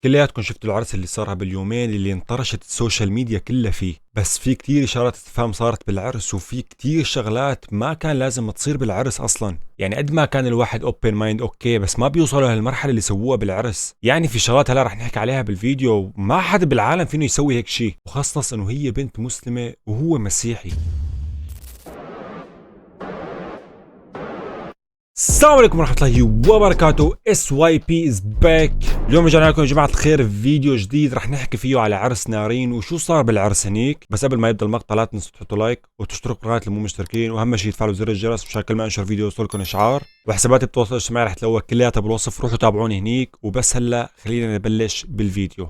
كلياتكم شفتوا العرس اللي صار باليومين اللي انطرشت السوشيال ميديا كلها فيه. بس في كتير اشارات استفهام صارت بالعرس، وفي كتير شغلات ما كان لازم تصير بالعرس اصلا. يعني قد ما كان الواحد اوبن مايند اوكي، بس ما بيوصلوا لهالمرحله اللي سووها بالعرس. يعني في شغلات هلا رح نحكي عليها بالفيديو ما حدا بالعالم فينه يسوي هيك شيء، وخاصه انه هي بنت مسلمه وهو مسيحي. السلام عليكم ورحمة الله وبركاته. اس واي بي از باك. اليوم رجعنا لكم يا جماعة الخير فيديو جديد رح نحكي فيه على عرس نارين وشو صار بالعرس هنيك. بس قبل ما يبدا المقطع لا تنسوا تحطوا لايك وتشتركوا بالقناة اللي مو مشتركين، واهم شيء تفعلوا زر الجرس مشان كل ما انشر فيديو يوصلكم اشعار. وحساباتي بالتواصل الاجتماعي رح تلاقوها كلياتها بالوصف، روحوا تابعوني هنيك. وبس هلا خلينا نبلش بالفيديو.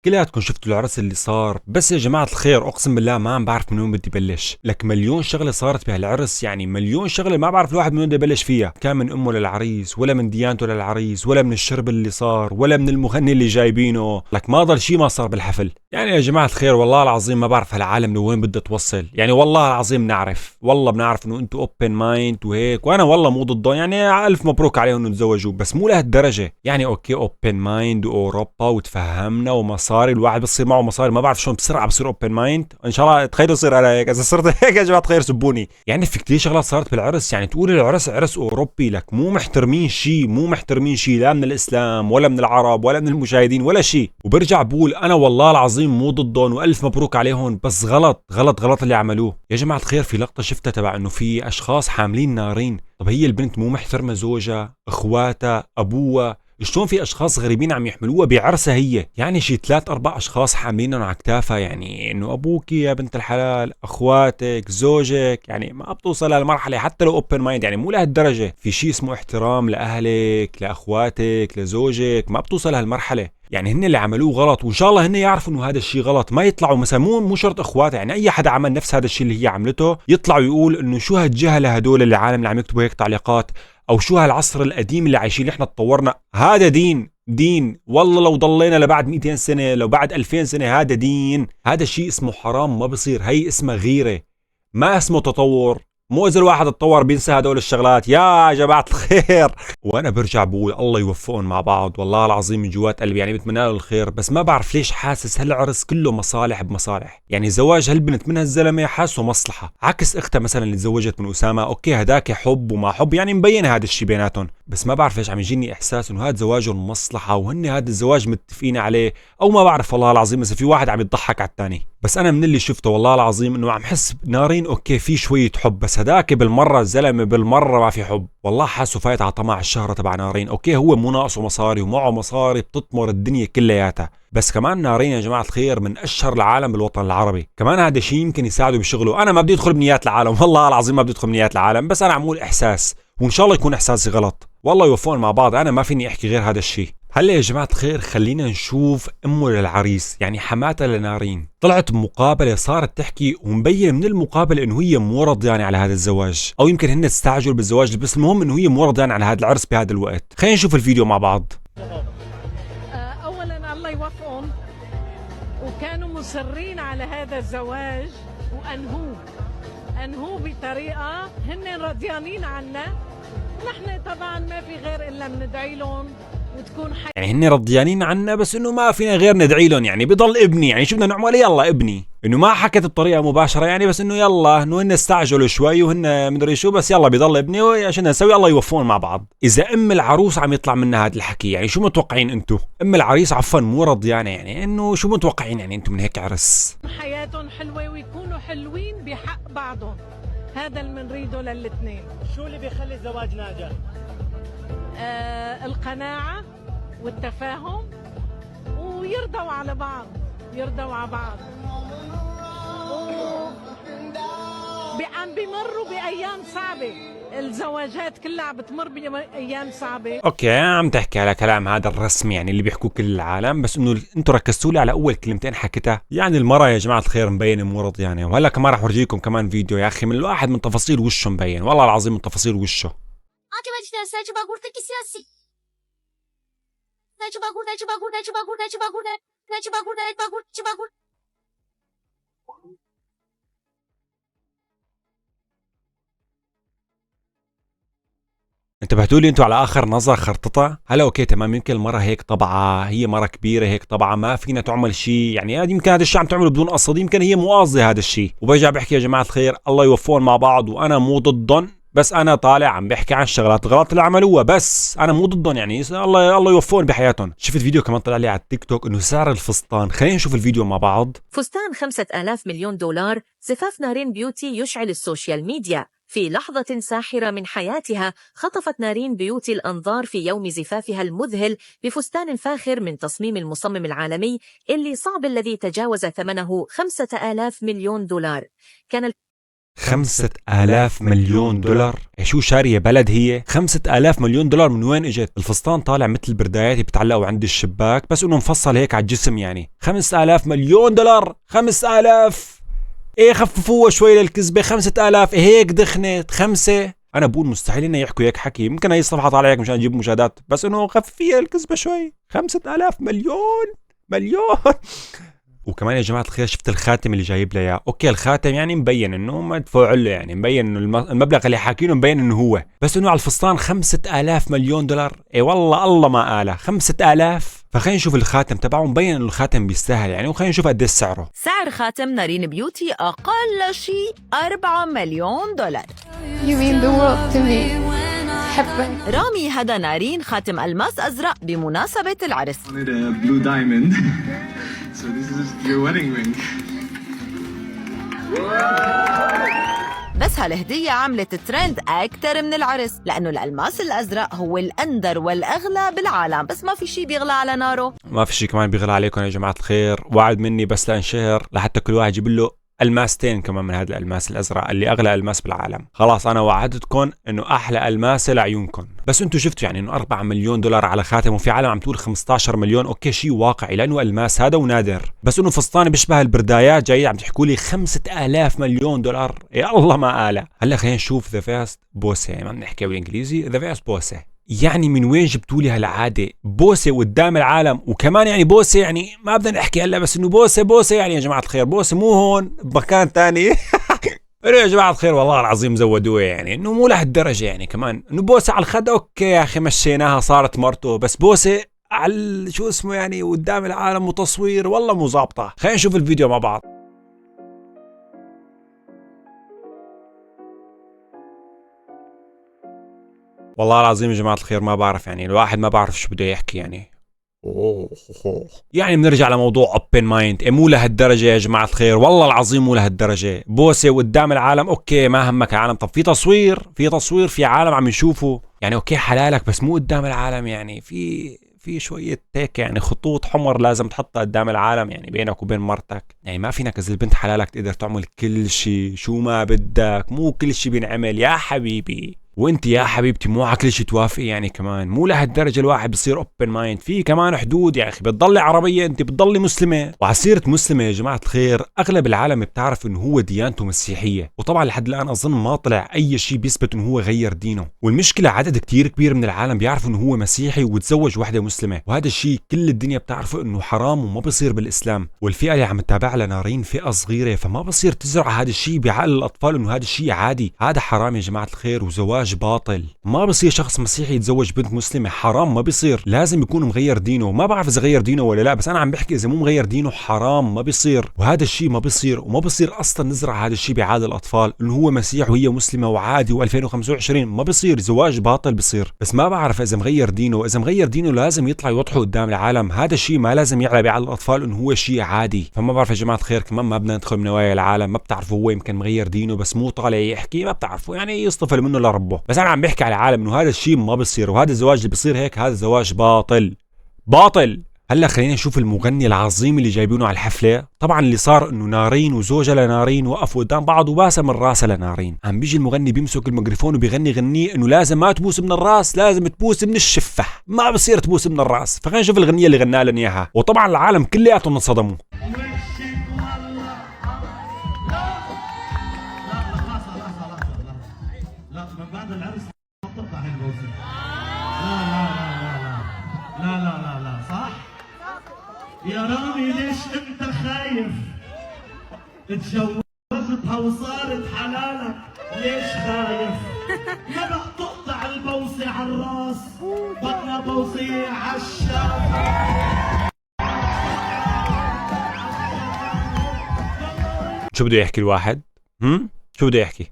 كلياتكم شفتوا العرس اللي صار، بس يا جماعة الخير أقسم بالله ما عم بعرف من وين بدي بلش. لك مليون شغلة صارت بهالعرس، يعني مليون شغلة ما بعرف الواحد من وين بده يبلش فيها. كان من أمه للعريس، ولا من ديانته للعريس، ولا من الشرب اللي صار، ولا من المغني اللي جايبينه. لك ما ضل شي ما صار بالحفل. يعني يا جماعة الخير والله العظيم ما بعرف هالعالم لوين بدها توصل. يعني والله العظيم بنعرف، والله بنعرف إنه أنتوا أوبن مايند وهيك، وأنا والله مو ضدهم. يعني ألف مبروك عليهم إنه تزوجوا، بس مو لهالدرجة. يعني أوكي أوبن مايند وأوروبا وتفهمنا ومصاري، الواحد بصير معه مصاري ما بعرف شلون بسرعه بصير اوبن مايند. ان شاء الله تخيلوا يصير على هيك، اذا صرت هيك يا جماعه الخير سبوني. يعني في كثير شغلات صارت بالعرس، يعني تقول العرس عرس اوروبي، لك مو محترمين شيء، مو محترمين شيء لا من الاسلام ولا من العرب ولا من المشاهدين ولا شيء. وبرجع بقول انا والله العظيم مو ضدهم والف مبروك عليهم، بس غلط غلط غلط اللي عملوه. يا جماعه الخير في لقطه شفتها تبع انه في اشخاص حاملين نارين. طب هي البنت مو محترمه زوجها، اخواتها، ابوها؟ شلون في اشخاص غريبين عم يحملوها بعرسها هي؟ يعني شي 3 4 اشخاص حاملينهم على كتافها. يعني انه ابوك يا بنت الحلال، اخواتك، زوجك. يعني ما بتوصل لهالمرحله حتى لو اوبن مايند، يعني مو لهالدرجه. في شيء اسمه احترام لاهلك، لاخواتك، لزوجك، ما بتوصل لهالمرحله. يعني هن اللي عملوه غلط، وان شاء الله هن يعرفوا انه هذا الشيء غلط. ما يطلعوا مثلا مو شرط اخواتها، يعني اي حدا عمل نفس هذا الشيء اللي هي عملته يطلعوا يقول انه شو هالجهله هدول العالم اللي عم يكتبوا هيك تعليقات، او شو هالعصر القديم اللي عايشين احنا تطورنا. هذا دين والله لو ضلينا لبعد 200 سنه، لو بعد 2000 سنه، هذا دين. هذا الشيء اسمه حرام، ما بصير. هي اسمها غيره، ما اسمه تطور. مو اذا الواحد اتطور بينسى هدول الشغلات يا جماعه الخير. وانا برجع بقول الله يوفقهم مع بعض، والله العظيم من جوات قلبي يعني بتمنى له الخير. بس ما بعرف ليش حاسس هالعرس كله مصالح بمصالح. يعني زواج هالبنت من هالزلمه حاسه مصلحه، عكس اختها مثلا اللي تزوجت من اسامه. اوكي هداك حب وما حب، يعني مبين هذا الشيء بيناتهم. بس ما بعرف ليش عم يجيني احساس انه هذا زواجهم مصلحه، وهن هذا الزواج متفقين عليه. او ما بعرف والله العظيم، بس في واحد عم يضحك على الثاني. بس انا من اللي شفته والله العظيم انه عم حس نارين اوكي في شويه حب، بس هداك بالمره زلمه بالمره ما في حب. والله حاسه فايت على طمع الشهره تبع نارين. اوكي هو مو ناقصه مصاري ومعه مصاري بتطمر الدنيا كلياتها، بس كمان نارين يا جماعه الخير من اشهر العالم بالوطن العربي. كمان هذا الشيء يمكن يساعده بشغله. انا ما بدي ادخل بنيات العالم والله العظيم ما بدي ادخل بنيات العالم، بس انا عمول احساس، وان شاء الله يكون احساسي غلط. والله يوفقون مع بعض، انا ما فيني احكي غير هذا الشيء. هلا يا جماعة الخير خلينا نشوف امه للعريس، يعني حماتها لنارين. طلعت بمقابلة صارت تحكي، ومبين من المقابلة انه هي مو رضيانة على هذا الزواج، او يمكن هن استعجلوا بالزواج، بس المهم انه هي مو رضيانة على هذا العرس بهذا الوقت. خلينا نشوف الفيديو مع بعض. اولا الله يوفقهم، وكانوا مصرين على هذا الزواج وانهوه بطريقه هن رضيانين عنا. نحن طبعا ما في غير الا بندعي لهم وتكون يعني هن رضيانين عنا، بس انه ما فينا غير ندعي لهم. يعني بضل ابني، يعني شو بدنا نعمل؟ يلا ابني. انه ما حكت بطريقه مباشره يعني، بس انه يلا انه هن استعجلوا شوي وهن مدري شو، بس يلا بضل ابني وعشان نسوي الله يوفقون مع بعض. اذا ام العروس عم يطلع منها هذا الحكي، يعني شو متوقعين انتم؟ ام العريس عفوا مو رضيانه، يعني انه شو متوقعين يعني انتم من هيك عرس؟ حياتهم حلوه ويكونوا حلوين بحق بعضهم. هذا اللي بنريده للاثنين. شو اللي بيخلي الزواج ناجح؟ القناعه والتفاهم، ويرضوا على بعض، يرضوا على بعض. عم بيمروا بايام صعبه، الزواجات كلها عم بتمر بايام صعبه. اوكي عم تحكي على كلام هذا الرسمي يعني اللي بيحكوه كل العالم، بس انه انتم ركزتوا لي على اول كلمتين حكيتها. يعني المراه يا جماعه الخير مبينه مو رضيانه. وهلا كمان رح اورجيكم كمان فيديو يا اخي من الواحد من تفاصيل وشه مبين، والله العظيم من تفاصيل وشه. انتبهتوا لي انتوا على اخر نظره خرططه؟ هلا اوكي تمام، يمكن المره هيك طبعه، هي مره كبيره هيك طبعه ما فينا تعمل شيء، يعني يمكن هذا الشيء عم تعمله بدون قصد، يمكن هي مو قصدي هذا الشيء. وبرجع بحكي يا جماعه الخير الله يوفقهم مع بعض، وانا مو ضدهم، بس انا طالع عم بحكي عن الشغلات الغلط اللي عملوها، بس انا مو ضدهم، يعني الله يوفقهم بحياتهم. شفت فيديو كمان طلع لي على التيك توك انه سعر الفستان، خلينا نشوف الفيديو مع بعض. فستان 5000 مليون دولار، زفاف نارين بيوتي يشعل السوشيال ميديا. في لحظة ساحرة من حياتها خطفت نارين بيوتي الأنظار في يوم زفافها المذهل بفستان فاخر من تصميم المصمم العالمي اللي صعب الذي تجاوز ثمنه 5000 مليون دولار. كان 5000 مليون دولار؟ شو شارية بلد هي؟ 5000 مليون دولار من وين اجت؟ الفستان طالع مثل البردايات بتعلقوا عند الشباك، بس انه مفصل هيك على الجسم، يعني 5000 مليون دولار. 5000 ايه خففوها شوي للكذبة، 5000 هيك دخنت 5. انا بقول مستحيل انه يحكوا هيك حكي، يمكن هي الصفحة طالعة هيك مشان يجيب مشاهدات، بس انه خففيها الكذبة شوي. 5000 مليون. وكمان يا جماعة الخير شفت الخاتم اللي جايب لي اياه، اوكي الخاتم يعني مبين انه مدفوع له، يعني مبين انه المبلغ اللي حاكينه مبين انه هو، بس انه على الفستان 5000 مليون دولار. اي والله الله ما آله 5000. فخلينا نشوف الخاتم تبعه، مبين انه الخاتم بيستاهل يعني، وخلينا نشوف قد ايش سعره. سعر خاتم نارين بيوتي أقل شيء 4 مليون دولار. You mean the world to me. أحبك. رامي هدى نارين خاتم ألماس أزرق بمناسبة العرس. blue diamond. So this is your wedding ring. بس هالهدية عملت ترند أكتر من العرس، لأنه الألماس الأزرق هو الأندر والأغلى بالعالم، بس ما في شي بيغلى على ناره. ما في شي كمان بيغلى عليكم يا جماعة الخير، وعد مني بس لانشهر لحتى كل واحد يجيب له الماستين كمان من هذا الألماس الأزرق اللي أغلى ألماس بالعالم. خلاص أنا وعدتكم إنه أحلى ألماسة لعيونكم. بس أنتوا شفتوا يعني إنه 4 مليون دولار على خاتم، وفي عالم عم تقول 15 مليون، أوكي شيء واقعي لأنه ألماس هذا ونادر، بس إنه فستان بيشبه البردايات جاي عم تحكوا لي 5000 مليون دولار. يا الله ما آله. هلا خلينا نشوف ذا فيست بوسة، يعني ما بنحكي بالإنجليزي، ذا فيست بوسة. يعني من وين جبتوا لي هالعاده؟ بوسه قدام العالم، وكمان يعني بوسه يعني ما بدنا نحكي هلا، بس انه بوسه يعني يا جماعه الخير، بوسه مو هون بمكان ثاني. يا جماعه الخير والله العظيم زودوها، يعني انه مو لهالدرجه، يعني كمان انه بوسه على الخد اوكي يا اخي مشيناها صارت مرته، بس بوسه على شو اسمه يعني قدام العالم وتصوير والله مو ظابطه. خلينا نشوف الفيديو مع بعض. والله العظيم يا جماعة الخير ما بعرف، يعني الواحد ما بعرف شو بده يحكي يعني. يعني بنرجع لموضوع open mind، مو لهالدرجة يا جماعة الخير، والله العظيم مو لهالدرجة. بوسة قدام العالم اوكي ما همك العالم، طب في تصوير في عالم عم يشوفوا، يعني اوكي حلالك بس مو قدام العالم، يعني في شوية هيك يعني خطوط حمر لازم تحطها قدام العالم، يعني بينك وبين مرتك، يعني ما فينك إذا البنت حلالك تقدر تعمل كل شيء شو ما بدك، مو كل شيء بينعمل يا حبيبي، وانت يا حبيبتي مو على كل شيء توافقي، يعني كمان مو لهالدرجه الواحد بصير اوبن مايند، في كمان حدود يا اخي، بتضلي عربيه انت بتضلي مسلمه. وعلى سيره مسلمه يا جماعه الخير، اغلب العالم بتعرف انه هو ديانته مسيحيه، وطبعا لحد الان اظن ما طلع اي شيء بيثبت انه هو غير دينه، والمشكله عدد كتير كبير من العالم بيعرفوا انه هو مسيحي وتزوج وحده مسلمه، وهذا الشيء كل الدنيا بتعرفه انه حرام وما بيصير بالاسلام، والفئه اللي عم تتابع لنارين فئه صغيره، فما بصير تزرع هذا الشيء بعقل الاطفال انه هذا الشيء عادي، هذا حرام يا جماعه الخير وزواج باطل. ما بصير شخص مسيحي يتزوج بنت مسلمة، حرام، ما بيصير، لازم يكون مغير دينه. ما بعرف إذا غير دينه ولا لا، بس أنا عم بحكي إذا مو مغير دينه حرام، ما بيصير، وهذا الشيء ما بيصير، وما بيصير أصلا نزرع هذا الشيء بعقل الأطفال إنه هو مسيح وهي مسلمة وعادي و2025، ما بيصير، زواج باطل بيصير. بس ما بعرف إذا مغير دينه، إذا مغير دينه لازم يطلع يوضحه قدام العالم، هذا الشيء ما لازم يعلى بعقل الأطفال إنه هو شيء عادي. فما بعرف يا جماعة الخير، كمان ما بدنا ندخل من نوايا العالم، ما بتعرفوا هو يمكن مغير دينه بس مو طالع يحكي، ما بتعرفوا يعني يصطفل منه لربه، بس أنا عم بحكي على العالم إنه هذا الشيء ما بيصير، وهذا الزواج اللي بيصير هيك هذا زواج باطل. هلا خلينا نشوف المغني العظيم اللي جايبينه على الحفله. طبعا اللي صار انه نارين وزوجها لنارين وقفوا قدام بعض وباسه من راسها لنارين، عم بيجي المغني بيمسك الميكروفون وبيغني غنيه انه لازم ما تبوس من الراس، لازم تبوس من الشفه، ما بصير تبوس من الراس. فخلينا نشوف الغنيه اللي غناها لنا اياها، وطبعا العالم كلياتهم انصدموا. لا من بعد العرس ما بتطلع هالبوسه. لا صح؟ يا رامي ليش انت خايف؟ اتجوزتها وصارت حلالك، ليش خايف؟ ما بقى تقطع البوسه. بوسي عالراس بدنا بوسي عالشافة. شو بده يحكي الواحد؟ شو بده يحكي؟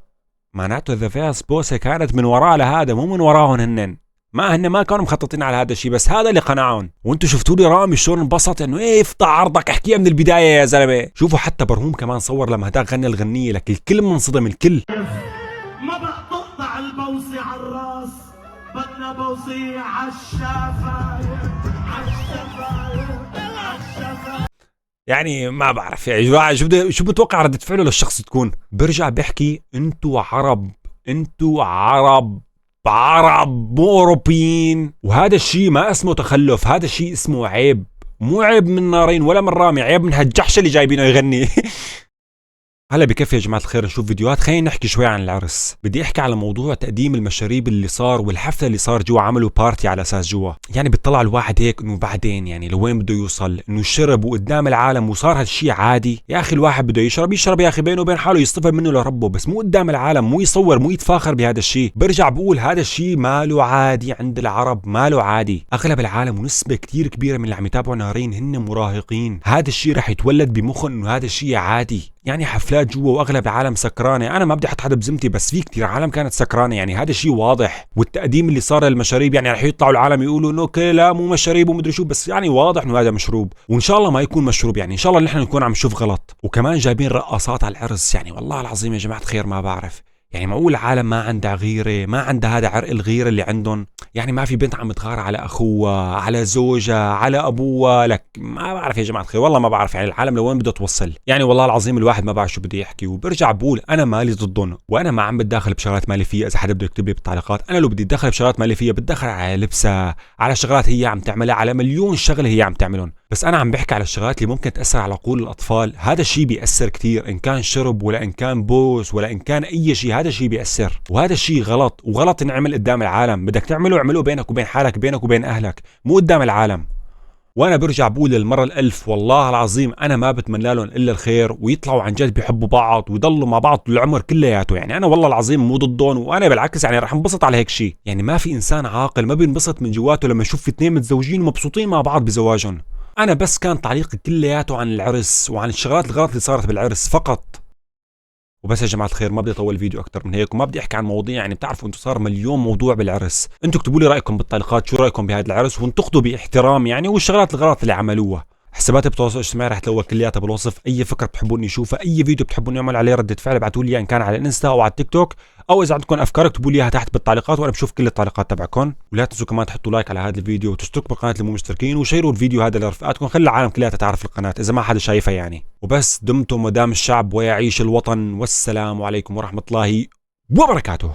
معناته اذا فيها بوسه كانت من وراء لهذا، مو من وراهم هنن. هن ما كانوا مخططين على هذا الشيء، بس هذا اللي قنعهم. وانتم شفتوا لي رامي شلون انبسط انه ايه افتح عرضك احكيها من البدايه يا زلمه. شوفوا حتى برهوم كمان صور لما هداك غنى الغنيه، لك الكل منصدم الكل. ما بقى تقطع البوسي عالراس بدنا بوسي عالشفايف عالشفايف عالشفايف. يعني ما بعرف يا جماعه شو بتوقع ردة فعله للشخص تكون؟ برجع بحكي انتوا عرب مو اوروبيين، وهذا الشيء ما اسمه تخلف، هذا الشيء اسمه عيب. مو عيب من نارين ولا من رامي، عيب من هالجحش اللي جايبينه يغني. هلا بكفي يا جماعه الخير نشوف فيديوهات. خلينا نحكي شوي عن العرس. بدي احكي على موضوع تقديم المشاريب اللي صار والحفله اللي صار جوا، عملوا بارتي على اساس جوا. يعني بيطلع الواحد هيك انه بعدين يعني لوين بده يوصل، انه شرب وقدام العالم وصار هالشيء عادي. يا اخي الواحد بده يشرب يا اخي بينه وبين حاله، يصطفى منه لربه، بس مو قدام العالم، مو يصور، مو يتفاخر بهذا الشيء. برجع بقول هذا الشيء ماله عادي عند العرب، ماله عادي. اغلب العالم ونسبه كتير كبيره من اللي عم يتابعوا نارين هن مراهقين. هذا الشيء رح يتولد بمخهم انه هذا الشيء عادي. يعني حفلات جوا واغلب العالم سكرانه، انا ما بدي احط حدا بزمتي، بس في كثير عالم كانت سكرانه، يعني هذا الشيء واضح. والتقديم اللي صار للمشاريب يعني رح يطلعوا العالم يقولوا انه لا مو مشاريب ومدري شو، بس يعني واضح انه هذا مشروب، وان شاء الله ما يكون مشروب. يعني ان شاء الله نحن نكون عم نشوف غلط. وكمان جايبين رقاصات على العرس، يعني والله العظيم يا جماعه الخير ما بعرف، يعني معقول العالم ما عندها غيره، ما عندها هذا عرق الغيره اللي عندهم؟ يعني ما في بنت عم تغار على اخوها، على زوجها، على ابوها؟ لك ما بعرف يا جماعه الخير، والله ما بعرف. يعني العالم لوين بده توصل؟ يعني والله العظيم الواحد ما بعرف شو بده يحكي. وبرجع بقول انا مالي ضدهم، وانا ما عم بتداخل بشغلات مالي فيها. اذا حدا بده يكتب لي بالتعليقات، انا لو بدي اتدخل بشغلات مالي فيها بتدخل على لبسها، على شغلات هي عم تعملها، على مليون شغله هي عم تعملهم. بس انا عم بحكي على الشغلات اللي ممكن تاثر على عقول الاطفال. هذا الشيء بياثر كثير، ان كان شرب ولا ان كان بوس ولا ان كان اي شيء، هذا الشيء بياثر. وهذا الشيء غلط، وغلط ينعمل قدام العالم. بدك تعمله اعمله بينك وبين حالك، بينك وبين اهلك، مو قدام العالم. وانا برجع بقول للمره الالف والله العظيم انا ما بتمنى لهم الا الخير، ويطلعوا عن جد بيحبوا بعض ويضلوا مع بعض العمر كلياته. يعني انا والله العظيم مو ضدهم، وانا بالعكس يعني رح انبسط على هيك شيء. يعني ما في انسان عاقل ما بينبسط من جواته لما يشوف اثنين متزوجين ومبسوطين مع بعض بزواجهم. انا بس كان تعليقي كلياته عن العرس وعن الشغلات الغلط اللي صارت بالعرس فقط. وبس يا جماعه الخير ما بدي اطول الفيديو اكثر من هيك، وما بدي احكي عن مواضيع. يعني بتعرفوا انتم صار مليون موضوع بالعرس. انتم اكتبوا لي رايكم بالتعليقات، شو رايكم بهذا العرس، وانتقدوا باحترام يعني، والشغلات الغلط اللي عملوها. حساباتي بالتواصل الاجتماعي رح تلاقوها كلياتها بالوصف. اي فكره بتحبوني اشوفها، اي فيديو بتحبوني اعمل عليه رده فعل، ابعتوا لي ان كان على الانستا او على التيك توك، او اذا عندكم افكار اكتبوا لي اياها تحت بالتعليقات، وانا بشوف كل التعليقات تبعكم. ولا تنسوا كمان تحطوا لايك على هذا الفيديو، وتشتركوا بالقناه اللي مو مشتركين، وشيروا الفيديو هذا لرفقاتكم، خلي العالم كلها تعرف القناه اذا ما حدا شايفها يعني. وبس دمتم ودام الشعب ويعيش الوطن، والسلام عليكم ورحمه الله وبركاته.